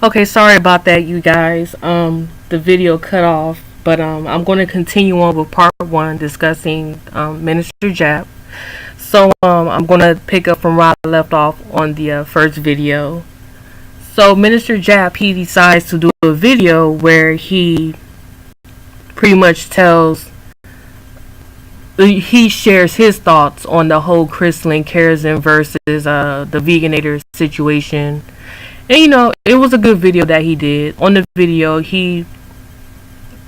Okay, sorry about that, you guys. The video cut off, but I'm going to continue on with part one discussing Minister Jap. So I'm going to pick up from where I left off on the first video. So Minister Jap, he decides to do a video where he pretty much he shares his thoughts on the whole Crystalline Kerosene versus the Veganator situation. And it was a good video that he did. On the video, he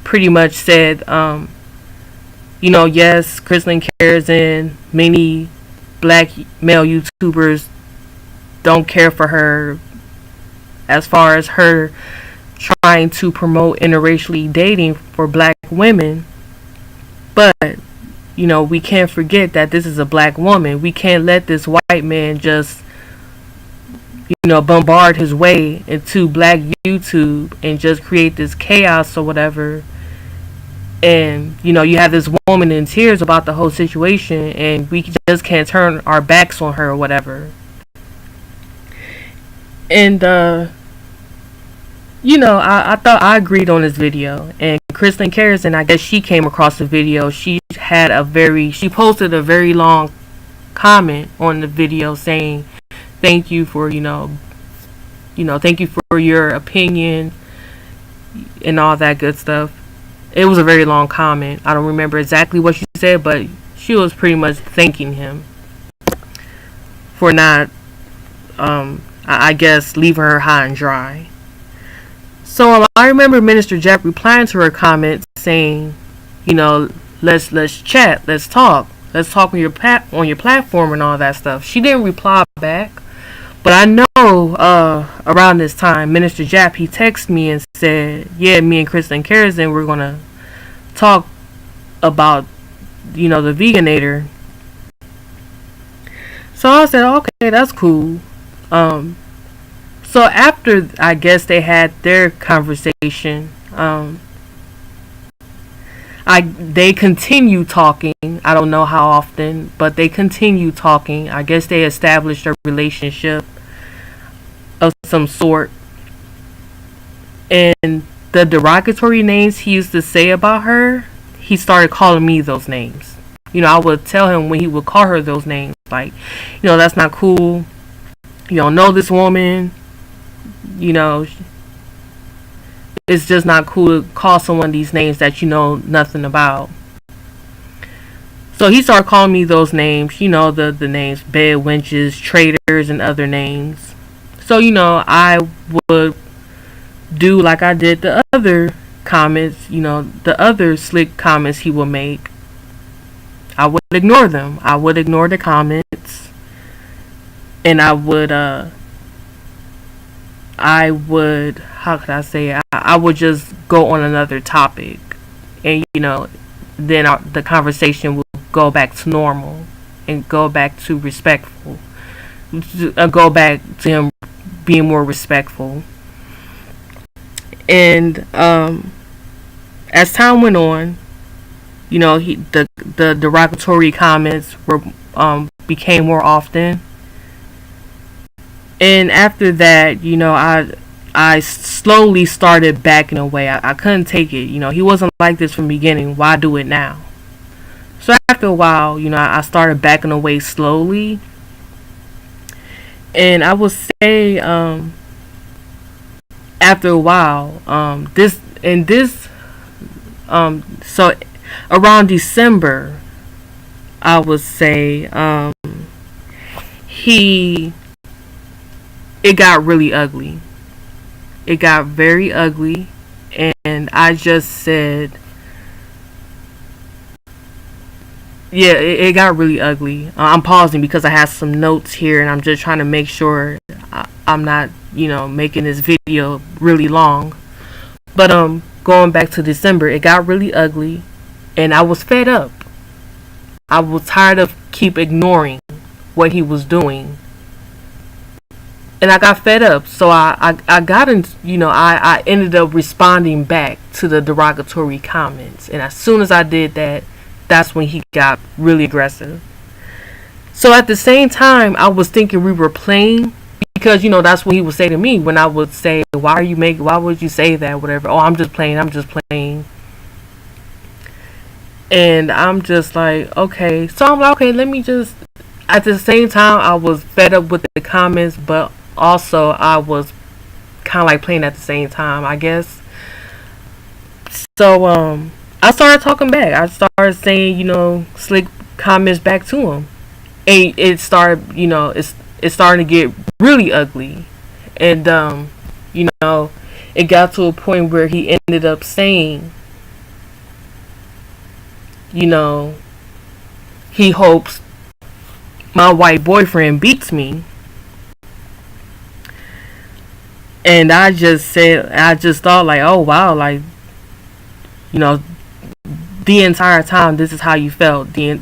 pretty much said, yes, Crystalline Kerosene, many black male YouTubers don't care for her as far as her trying to promote interracially dating for black women. But, we can't forget that this is a black woman. We can't let this white man just bombard his way into black YouTube and just create this chaos or whatever. And, you have this woman in tears about the whole situation, and we just can't turn our backs on her or whatever. And, I thought I agreed on this video. And Crystalline Kerosene, I guess she came across the video. She posted a very long comment on the video saying, thank you for, thank you for your opinion and all that good stuff. It was a very long comment. I don't remember exactly what she said, but she was pretty much thanking him for not, I guess, leaving her high and dry. So I remember Minister Jap replying to her comment saying, let's chat, let's talk on your platform and all that stuff. She didn't reply back, but I know around this time, Minister Jap, he texted me and said, yeah, me and Crystalline Kerosene, we're gonna talk about the Veganator. So I said, okay, that's cool. So after, I guess, they had their conversation, they continue talking. I don't know how often, but they continue talking. I guess they established a relationship of some sort. And the derogatory names he used to say about her, he started calling me those names. I would tell him when he would call her those names, like, that's not cool. You don't know this woman. It's just not cool to call someone these names that you know nothing about. So he started calling me those names, the names bed wenches, traitors, and other names. So, I would do like I did the other comments, the other slick comments he would make. I would ignore them. I would ignore the comments. And I would, how could I say it? I would just go on another topic. And, then the conversation will go back to normal and go back to respectful. Go back to him being more respectful. And as time went on, the derogatory comments became more often. And after that, I slowly started backing away. I couldn't take it. He wasn't like this from the beginning. Why do it now? So after a while, I started backing away slowly. And I would say, after a while, so around December, I would say, it got really ugly. It got very ugly, and I just said, yeah, it got really ugly. I'm pausing because I have some notes here, and I'm just trying to make sure I'm not, making this video really long. But going back to December, it got really ugly, and I was fed up. I was tired of keep ignoring what he was doing. And I got fed up, so I got in, I ended up responding back to the derogatory comments. And as soon as I did that, that's when he got really aggressive. So at the same time, I was thinking we were playing because, you know, that's what he would say to me when I would say, why would you say that, whatever. Oh, I'm just playing. And I'm just like, okay. So I'm like, okay, let me just, at the same time, I was fed up with the comments, but also I was kind of like playing at the same time, I guess. So I started talking back. I started saying, you know, slick comments back to him. And it started, you know, it's starting to get really ugly. And you know, it got to a point where he ended up saying, you know, he hopes my white boyfriend beats me. And I just thought like, oh wow, like, you know, the entire time this is how you felt. The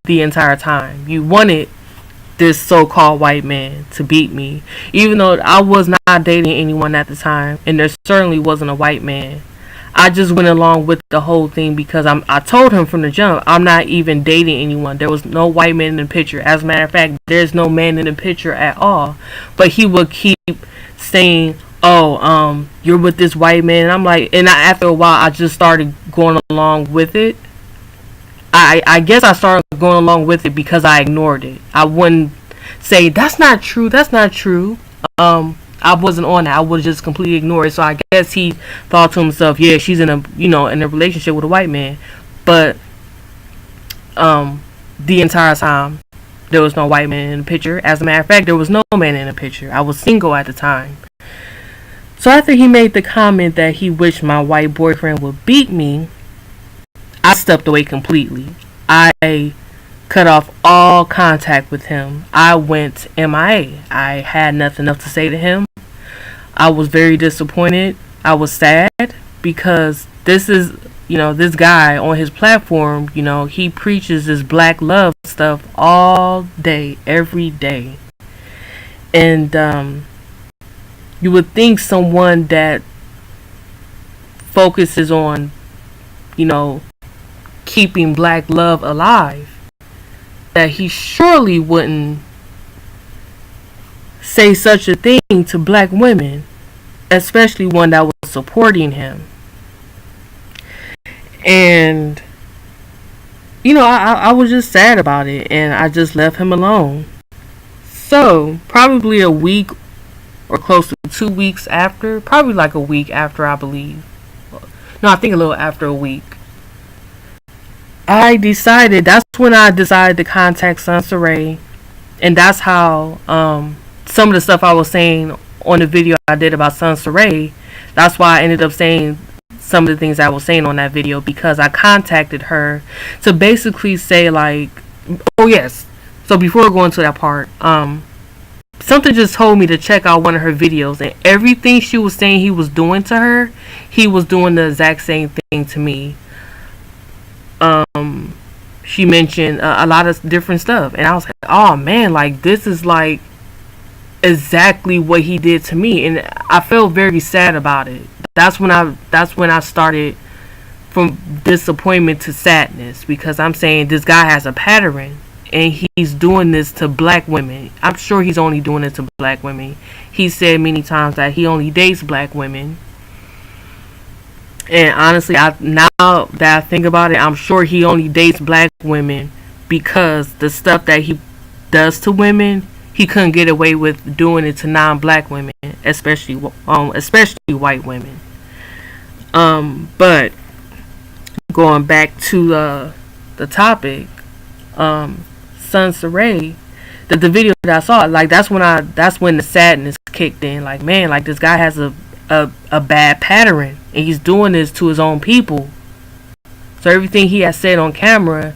entire time you wanted this so-called white man to beat me, even though I was not dating anyone at the time, and there certainly wasn't a white man. I just went along with the whole thing because I told him from the jump, I'm not even dating anyone. There was no white man in the picture. As a matter of fact, there's no man in the picture at all. But he would keep saying, oh, you're with this white man. And I'm like, and after a while, I just started going along with it. I guess I started going along with it because I ignored it. I wouldn't say, that's not true. I wasn't on that. I would just completely ignore it. So I guess he thought to himself, yeah, she's in a relationship with a white man. But the entire time there was no white man in the picture. As a matter of fact, there was no man in the picture. I was single at the time. So after he made the comment that he wished my white boyfriend would beat me, I stepped away completely. I cut off all contact with him. I went MIA. I had nothing else to say to him. I was very disappointed. I was sad because this guy on his platform, you know, he preaches this black love stuff all day, every day. And you would think someone that focuses on, you know, keeping black love alive, that he surely wouldn't say such a thing to black women, especially one that was supporting him. And you know, I was just sad about it, and I just left him alone. So probably a week or close to 2 weeks after, probably like a week after, I believe. No, I think a little after a week. That's when I decided to contact Sansa Ray. And that's how some of the stuff I was saying on the video I did about Sansa Ray, that's why I ended up saying some of the things I was saying on that video, because I contacted her to basically say like, oh yes. So before going to that part, something just told me to check out one of her videos, and everything she was saying he was doing to her, he was doing the exact same thing to me. She mentioned a lot of different stuff, and I was like, oh man, like this is like exactly what he did to me, and I felt very sad about it. That's when I started from disappointment to sadness, because I'm saying this guy has a pattern, and he's doing this to black women. I'm sure he's only doing it to black women. He said many times that he only dates black women. And honestly, now that I think about it, I'm sure he only dates black women because the stuff that he does to women, he couldn't get away with doing it to non-black women, especially white women. But going back to the topic, Sansa Ray, the video that I saw, like that's when the sadness kicked in. Like, man, like this guy has a bad pattern, and he's doing this to his own people. So everything he has said on camera,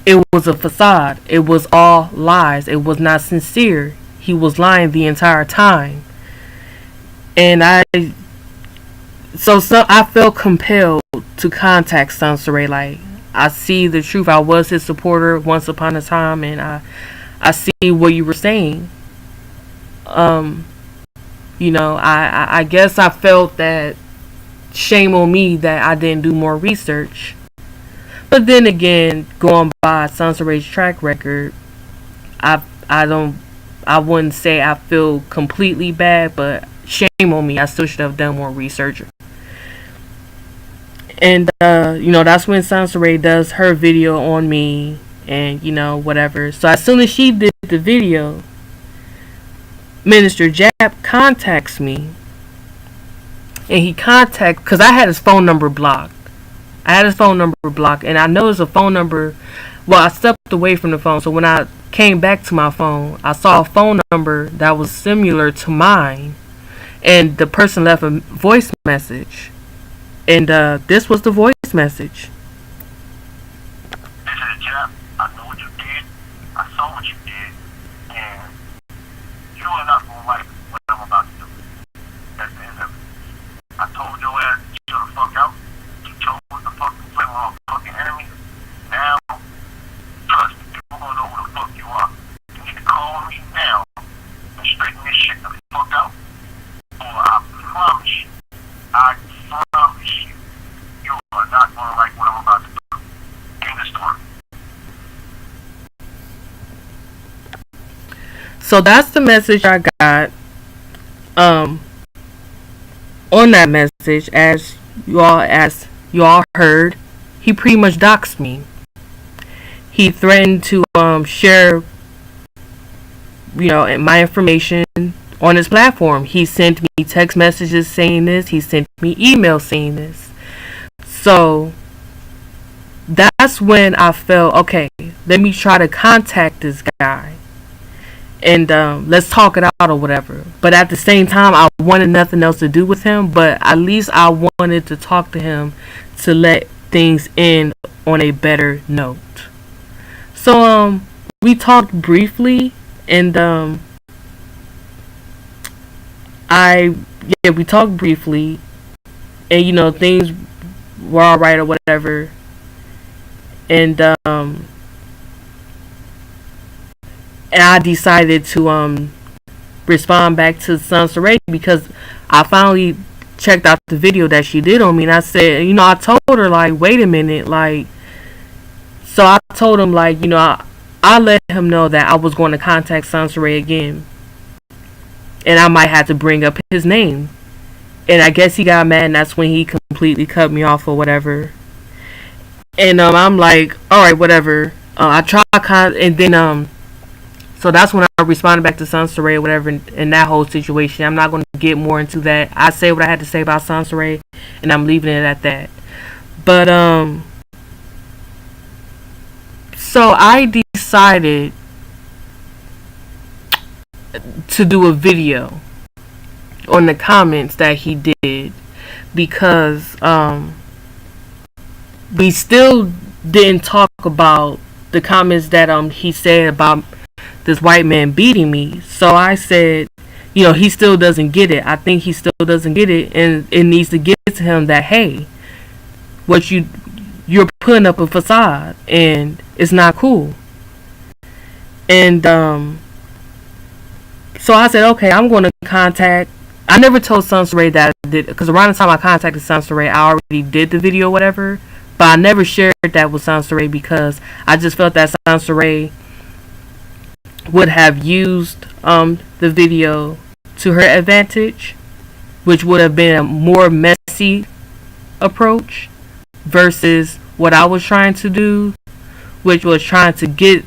it was a facade. It was all lies. It was not sincere. He was lying the entire time. And I felt compelled to contact Sansa Ray. Like, I see the truth. I was his supporter once upon a time, and I see what you were saying. You know, I guess I felt that shame on me that I didn't do more research. But then again, going by Sansa Ray's track record, I I wouldn't say I feel completely bad, but shame on me. I still should have done more research. And that's when Sansaray does her video on me, and whatever. So as soon as she did the video, Minister Jap contacts me, and he because I had his phone number blocked. And I know it's a phone number. Well, I stepped away from the phone, so when I came back to my phone, I saw a phone number that was similar to mine, and the person left a voice message, and this was the voice message. This is Jeff. I know what you did. I saw what you did, and you are not gonna like what I'm about to do. That's the end of it. I told your ass to chill the fuck out. You chose the fuck to play with our fucking enemy. Now, trust me, people gonna know who the fuck you are. You need to call me now and straighten this shit the fuck out. Or I promise you, you are not gonna like what I'm about to do. End the story. So that's the message I got. On that message, as you all heard, he pretty much doxed me. He threatened to share my information on his platform. He sent me text messages saying this. He sent me emails saying this. So that's when I felt, okay, let me try to contact this guy, and let's talk it out or whatever. But at the same time, I wanted nothing else to do with him, but at least I wanted to talk to him to let things end on a better note. So we talked briefly, and we talked briefly, and things were alright or whatever. And I decided to respond back to Sansaray because I finally checked out the video that she did on me, and I said, I told her, like, wait a minute, like, so I told him, like, I let him know that I was going to contact Sansaray again, and I might have to bring up his name. And I guess he got mad, and that's when he completely cut me off or whatever. And I'm like, alright, whatever. I tried, and then so that's when I responded back to Sansaray or whatever in that whole situation. I'm not going to get more into that. I say what I had to say about Sansaray, and I'm leaving it at that. But so I decided to do a video on the comments that he did, because we still didn't talk about the comments that he said about this white man beating me. So I said, he still doesn't get it. I think he still doesn't get it, and it needs to get to him that, hey, what you're putting up a facade, and it's not cool. And so I said, okay, I'm going to contact. I never told Sansaray that I did, because around the time I contacted Sansaray, I already did the video, whatever. But I never shared that with Sansaray because I just felt that Sansaray would have used the video to her advantage, which would have been a more messy approach versus what I was trying to do, which was trying to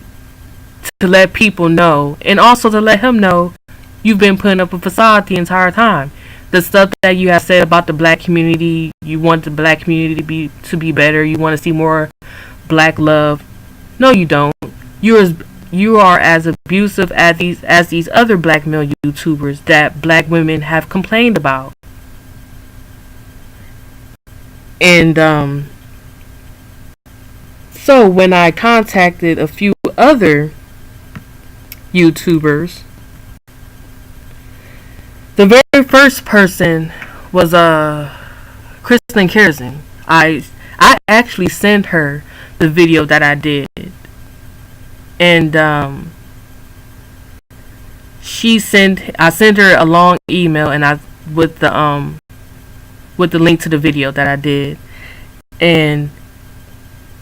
let people know, and also to let him know you've been putting up a facade the entire time. The stuff that you have said about the black community, you want the black community to be better, you want to see more black love. No, you don't. You are as abusive as these other black male YouTubers that black women have complained about. And so when I contacted a few other YouTubers, the very first person was Kristen Kierzan. I actually sent her the video that I did, and I sent her a long email, and with the link to the video that I did, and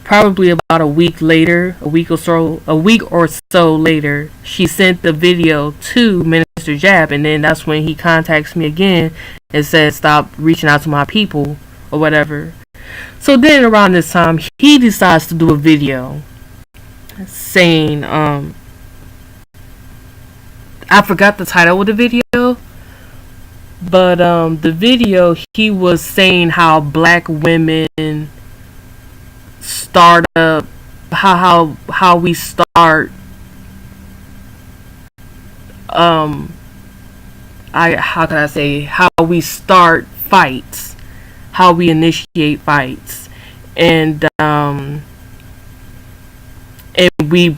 probably about a week or so later, she sent the video to Minister Jap, and then that's when he contacts me again and says, "Stop reaching out to my people," or whatever. So then around this time, he decides to do a video saying, I forgot the title of the video, but the video, he was saying how black women start up, how we start, how can I say, how we start fights, how we initiate fights, and we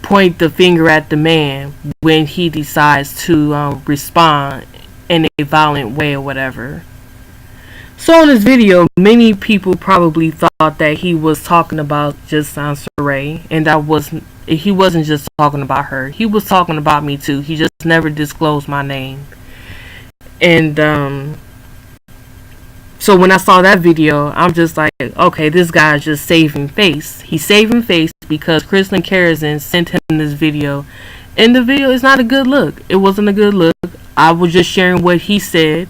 point the finger at the man when he decides to respond in a violent way or whatever. So in this video, many people probably thought that he was talking about just Sansaray, and he wasn't just talking about her. He was talking about me too. He just never disclosed my name. And so when I saw that video, I'm just like, okay, this guy's just saving face. He's saving face because Kristen Karazin sent him this video, and the video is not a good look. It wasn't a good look. I was just sharing what he said.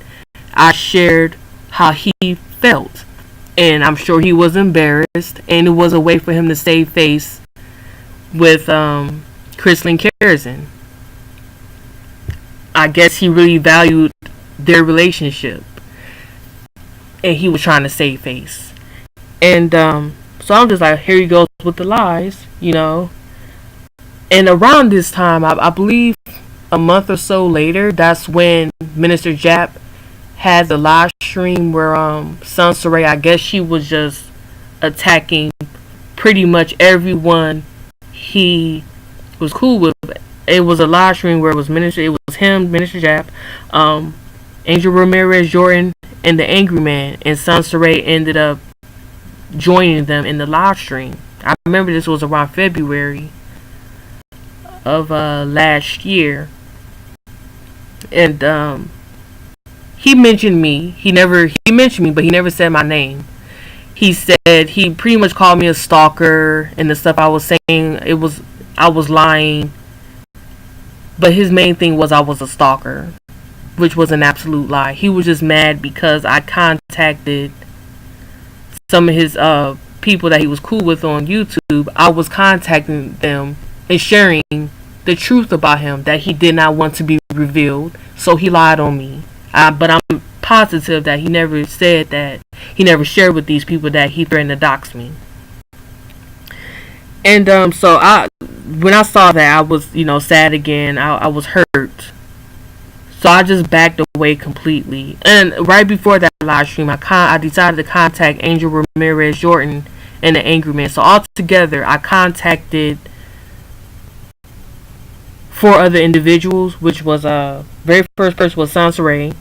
I shared how he felt, and I'm sure he was embarrassed, and it was a way for him to save face with Kristen Karazin. I guess he really valued their relationship, and he was trying to save face. And so I'm just like, here he goes with the lies, you know. And around this time, I believe a month or so later, that's when Minister Jap had the live stream where Sansaray, I guess she was just attacking pretty much everyone he was cool with. It was a live stream where it was him, Minister Jap, Angel Ramirez Jordan, and the Angry Man, and Sansaray ended up joining them in the live stream. I remember this was around February of last year, and he mentioned me. He mentioned me, but he never said my name. He said he pretty much called me a stalker, and the stuff I was saying, I was lying. But his main thing was I was a stalker, which was an absolute lie. He was just mad because I contacted some of his people that he was cool with on YouTube. I was contacting them and sharing the truth about him that he did not want to be revealed. So he lied on me. But I'm positive that he never said that. He never shared with these people that he threatened to dox me. And so when I saw that, I was, sad again. I was hurt. So I just backed away completely. And right before that live stream, I decided to contact Angel Ramirez Jordan and the Angry Man. So altogether, I contacted 4 other individuals, which was very first person was Sansaray,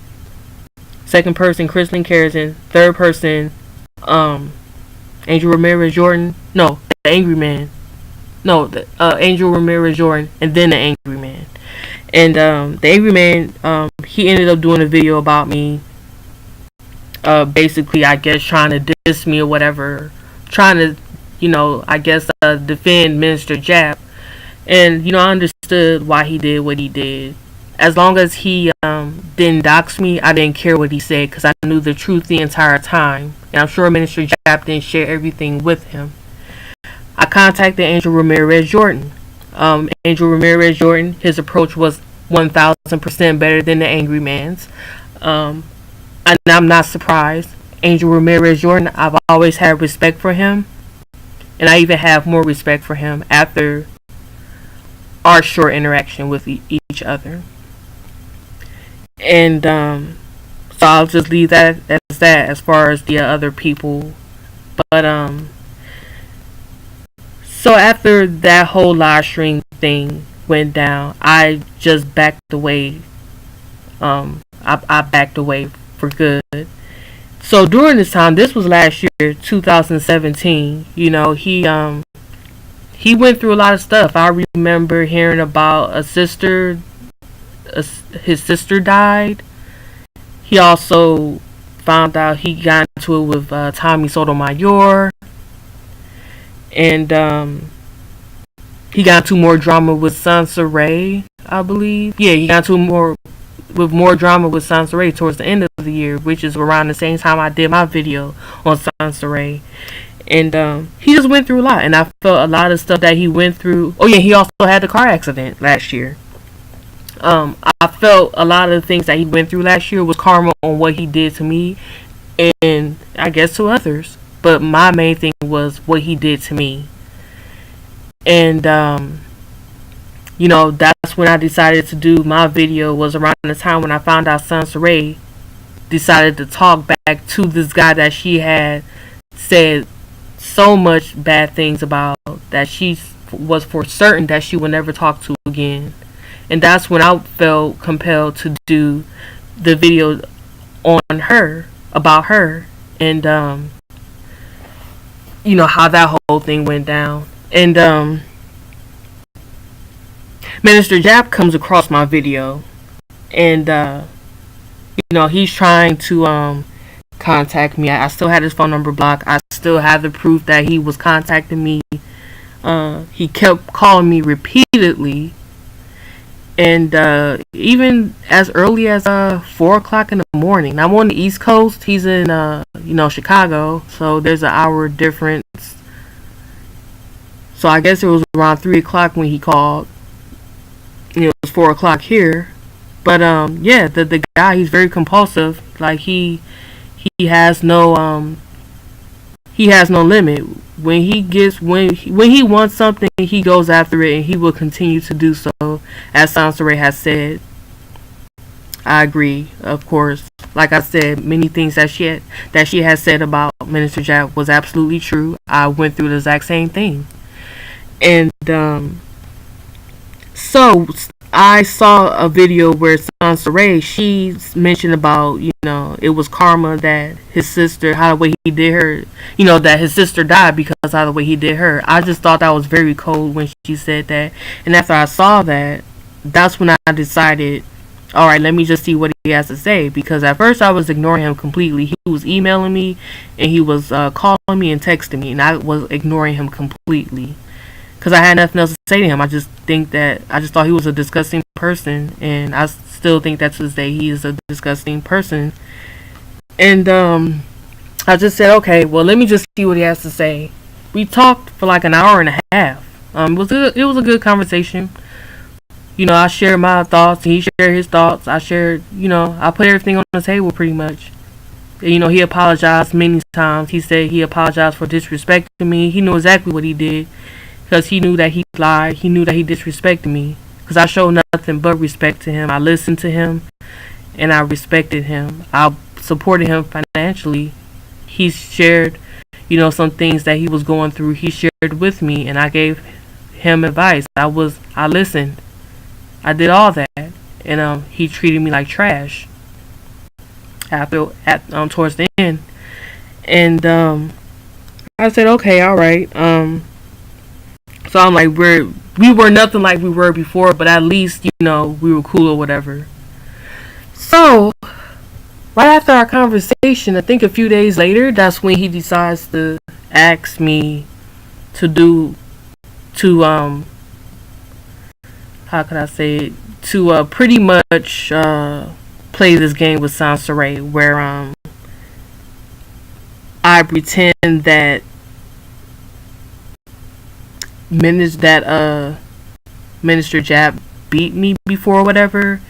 second person Kristen Karazin, third person Angel Ramirez Jordan, no, the Angry Man, no, Angel Ramirez Jordan, and then the Angry Man. And the Angry Man, he ended up doing a video about me, basically, I guess, trying to diss me or whatever, trying to, I guess, defend Minister Jap. And, I understood why he did what he did. As long as he didn't dox me, I didn't care what he said, because I knew the truth the entire time. And I'm sure Minister Jap didn't share everything with him. I contacted Angel Ramirez Jordan. Angel Ramirez Jordan, his approach was 1,000% better than the Angry Man's. And I'm not surprised. Angel Ramirez Jordan, I've always had respect for him. And I even have more respect for him after our short interaction with each other. And so I'll just leave that as far as the other people. But so after that whole live stream thing went down, I just backed away. I backed away for good. So during this time, this was last year, 2017, he went through a lot of stuff. I remember hearing about his sister died. He also found out he got into it with Tommy Sotomayor. and he got into more drama with Sansa Ray, I believe. Yeah, he got into more drama with Sansa Ray towards the end of the year, which is around the same time I did my video on Sansa Ray. And he just went through a lot, and I felt a lot of stuff that he went through. Oh yeah, he also had the car accident last year. I felt a lot of the things that he went through last year was karma on what he did to me, and I guess to others. But my main thing was what he did to me. And you know, that's when I decided to do my video. Was around the time when I found out Sansa Ray decided to talk back to this guy that she had said so much bad things about, that she was for certain that she would never talk to again. And that's when I felt compelled to do the video on her, about her, and you know, how that whole thing went down. And Minister Jap comes across my video, and you know, he's trying to contact me. I still had his phone number blocked. I still have the proof that he was contacting me. He kept calling me repeatedly, and even as early as 4 o'clock in the morning. I'm on the East Coast. He's in you know, Chicago, so there's an hour difference. So I guess it was around 3 o'clock when he called. You know, it was 4 o'clock here. But yeah, the guy, he's very compulsive. Like he has no limit. When he wants something, he goes after it, and he will continue to do so. As Sansa Ray has said, I agree. Of course, like I said, many things that she has said about Minister Jack was absolutely true. I went through the exact same thing, and so I saw a video where Sansa Ray, she mentioned about, you know, it was karma that his sister, how the way he did her, you know, that his sister died because how the way he did her. I just thought that was very cold when she said that. And after I saw that, that's when I decided, all right, let me just see what he has to say. Because at first I was ignoring him completely. He was emailing me, and he was calling me and texting me, and I was ignoring him completely. Because I had nothing else to say to him. I just thought he was a disgusting person. And I still think that to this day he is a disgusting person. And I just said, okay, well, let me just see what he has to say. We talked for like an hour and a half. It was a good conversation. You know, I shared my thoughts, and he shared his thoughts. I shared, you know, I put everything on the table pretty much. And, you know, he apologized many times. He said he apologized for disrespecting me. He knew exactly what he did. Because he knew that he lied. He knew that he disrespected me. Because I showed nothing but respect to him. I listened to him, and I respected him. I supported him financially. He shared, you know, some things that he was going through. He shared with me, and I gave him advice. I listened. I did all that. And he treated me like trash towards the end. And I said, okay, all right. So I'm like, we were nothing like we were before, but at least, you know, we were cool or whatever. So right after our conversation, I think a few days later, that's when he decides to ask me to how could I say it, to pretty much play this game with Sansa Ray, where I pretend that Minister Jap beat me before or whatever.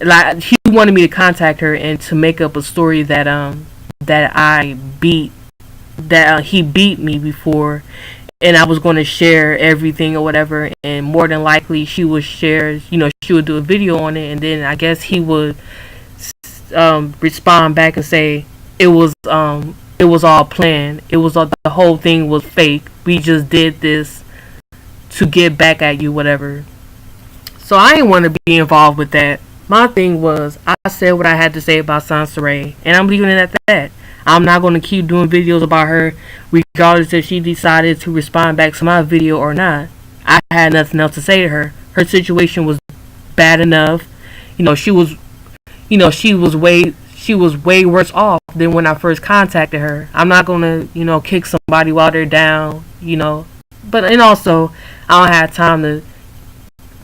Like, he wanted me to contact her and to make up a story that he beat me before, and I was going to share everything or whatever, and more than likely she would share, you know, she would do a video on it, and then I guess he would respond back and say it was all planned. It was all, the whole thing was fake. We just did this to get back at you, whatever. So I didn't want to be involved with that. My thing was, I said what I had to say about Sansa Ray, and I'm leaving it at that. I'm not going to keep doing videos about her, regardless if she decided to respond back to my video or not. I had nothing else to say to her. Her situation was bad enough. You know, she was way worse off than when I first contacted her. I'm not going to, you know, kick somebody while they're down. You know, but and also I don't have time to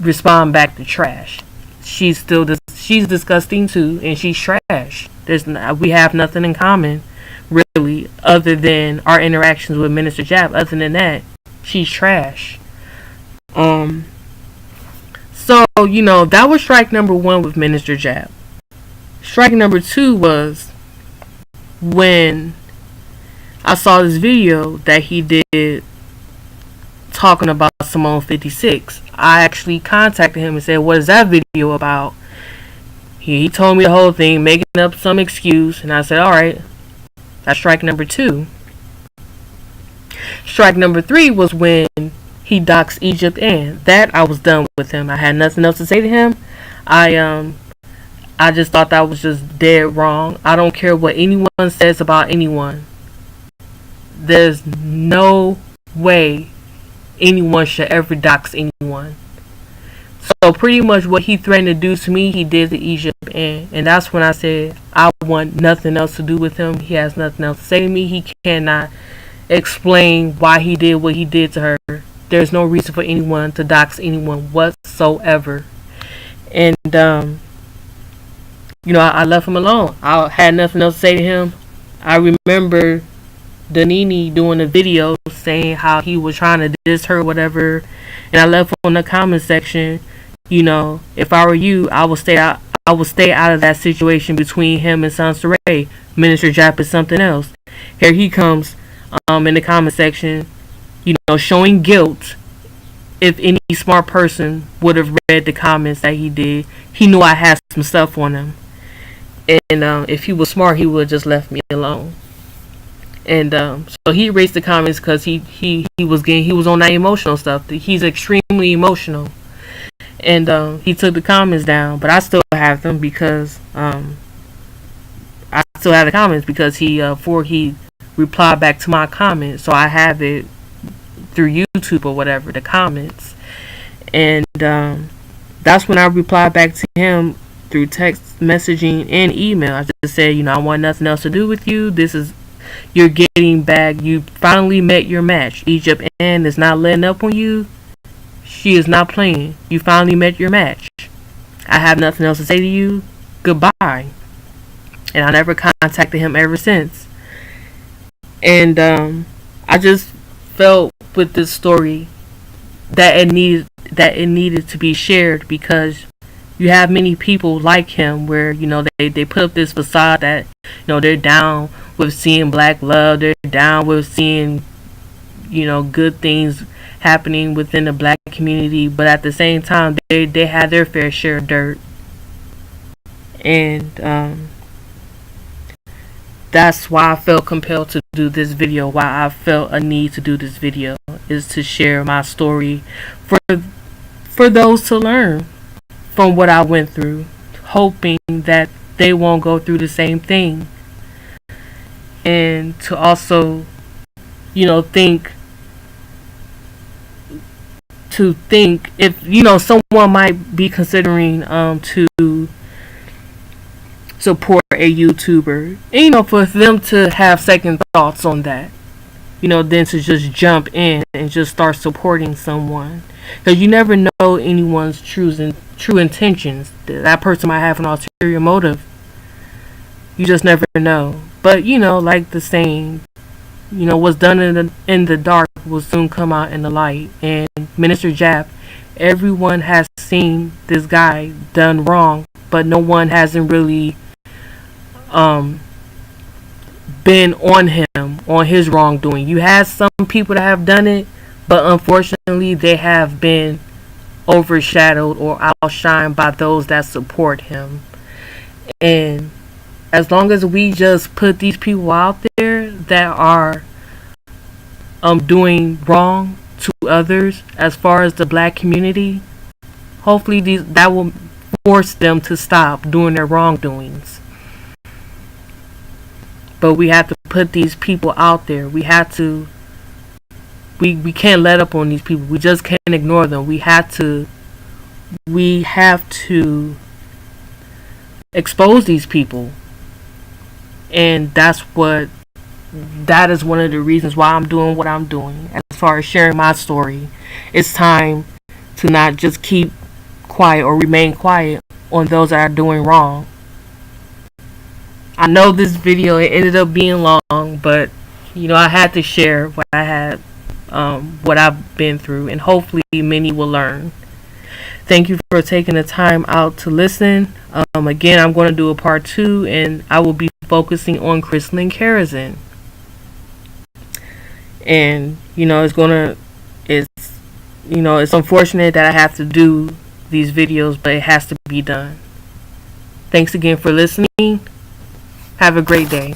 respond back to trash. She's she's disgusting too, and she's trash. We have nothing in common, really, other than our interactions with Minister Jap. Other than that, she's trash. So that was strike number one with Minister Jap. Strike number two was when I saw this video that he did talking about Simone 56. I actually contacted him and said, what is that video about? He told me the whole thing, making up some excuse, and I said, alright, that's strike number two. Strike number three was when he doxed Egypt, and that I was done with him. I had nothing else to say to him. I just thought that was just dead wrong. I don't care what anyone says about anyone. There's no way anyone should ever dox anyone. So pretty much what he threatened to do to me, he did to Egypt, and that's when I said I want nothing else to do with him. He has nothing else to say to me. He cannot explain why he did what he did to her. There's no reason for anyone to dox anyone whatsoever. And I left him alone. I had nothing else to say to him. I remember Danini doing a video saying how he was trying to diss her, whatever, and I left on the comment section. If I were you, I would stay out. I would stay out of that situation between him and Sansaray. Minister Jap is something else. Here he comes, in the comment section, showing guilt. If any smart person would have read the comments that he did, he knew I had some stuff on him, and if he was smart, he would have just left me alone. And so he erased the comments because he was on that emotional stuff. He's extremely emotional, and he took the comments down. But I still have them because I still have the comments because he replied back to my comment, so I have it through YouTube or whatever, the comments. And that's when I replied back to him through text messaging and email. I just said, I want nothing else to do with you. You're getting back. You finally met your match. Egypt Ann is not letting up on you. She is not playing. You finally met your match. I have nothing else to say to you. Goodbye. And I never contacted him ever since. And I just felt with this story that it needed to be shared, because you have many people like him where they put up this facade that they're down with seeing black love, they're down with seeing good things happening within the black community, but at the same time they had their fair share of dirt. And that's why I felt compelled to do this video, why I felt a need to do this video, is to share my story for those to learn from what I went through, hoping that they won't go through the same thing. And to also, think if, someone might be considering to support a YouTuber, and, for them to have second thoughts on that, then to just jump in and just start supporting someone. Because you never know anyone's true intentions. That person might have an ulterior motive. You just never know. But like the saying, what's done in the dark will soon come out in the light. And Minister Jap, everyone has seen this guy done wrong, but no one hasn't really been on him, on his wrongdoing. You have some people that have done it, but unfortunately they have been overshadowed or outshined by those that support him. And as long as we just put these people out there that are doing wrong to others as far as the black community, hopefully that will force them to stop doing their wrongdoings. But we have to put these people out there. We have to. We can't let up on these people. We just can't ignore them. We have to expose these people. And that is one of the reasons why I'm doing what I'm doing as far as sharing my story. It's time to not just keep quiet or remain quiet on those that are doing wrong. I know this video, it ended up being long, but I had to share what I had, what I've been through, and hopefully many will learn. Thank you for taking the time out to listen. Again, I'm going to do a part 2, and I will be focusing on Kristalyn Karazin. And it's unfortunate that I have to do these videos, but it has to be done. Thanks again for listening. Have a great day.